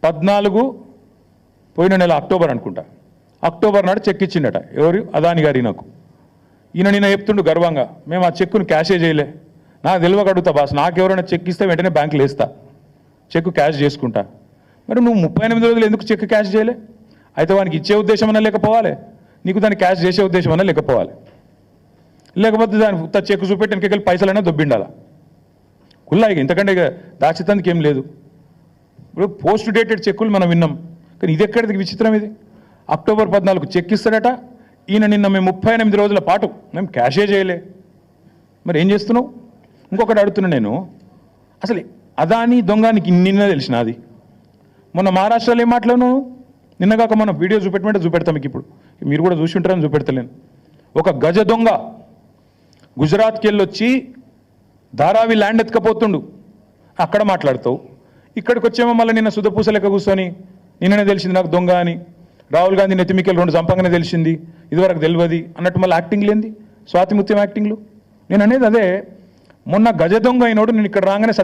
14 పోయిన నెల అక్టోబర్ అనుకుంటా, అక్టోబర్ నాడు చెక్ ఇచ్చిండట. ఎవరు? అదాని గారి. నాకు ఈయన నిన్న చెప్తుండు గర్వంగా, మేము ఆ చెక్కును క్యాషే చేయలే. నాకు తెలియక అడుగుతా బాస్, నాకు ఎవరైనా చెక్ ఇస్తే వెంటనే బ్యాంకులో వేస్తా, చెక్ క్యాష్ చేసుకుంటా. మరి నువ్వు 38 రోజులు ఎందుకు చెక్ క్యాష్ చేయలే? అయితే వానికి ఇచ్చే ఉద్దేశం అన్నా లేకపోవాలి, నీకు దాన్ని క్యాష్ చేసే ఉద్దేశం అన్నా లేకపోవాలి. లేకపోతే దాని చెక్ చూపెట్టి ఇంకెళ్ళి పైసలైనా దొబ్బిండాలా కుల్లాయిగా. ఇంతకంటే ఇక దాచితందుకు ఏం లేదు. ఇప్పుడు పోస్ట్ డేటెడ్ చెక్కులు మనం విన్నాం, కానీ ఇది ఎక్కడిది విచిత్రం ఇది? అక్టోబర్ 14 చెక్ ఇస్తాడట ఈయన. నిన్న మేము 38 రోజుల పాటు మేము క్యాషే చేయలే. మరి ఏం చేస్తున్నావు? ఇంకొకటి అడుగుతున్నా నేను, అసలు అదాని దొంగనికి నిన్న తెలిసిన అది మొన్న మహారాష్ట్రలో ఏం మాట్లాడినావు? నిన్నగాక మనం వీడియో చూపెట్టమంటే చూపెడతాం మీకు. ఇప్పుడు మీరు కూడా చూసి ఉంటారని చూపెడతలేను. ఒక గజ దొంగ గుజరాత్కి వెళ్ళి వచ్చి ధారావి ల్యాండ్ ఎత్తుకపోతుండు, అక్కడ మాట్లాడతావు. ఇక్కడికి వచ్చేమో మళ్ళీ నిన్న సుధపూస లెక్క కూర్చొని నిన్ననే తెలిసింది నాకు దొంగ అని, రాహుల్ గాంధీ నెత్తిమికెళ్ళి 2 చంపంగానే తెలిసింది, ఇదివరకు తెలియదు అన్నట్టు మళ్ళీ యాక్టింగ్ లేంది, స్వాతిముత్యం యాక్టింగ్లు. నేను అనేది అదే, మొన్న గజ దొంగ అయినోడు నేను ఇక్కడ రాగానే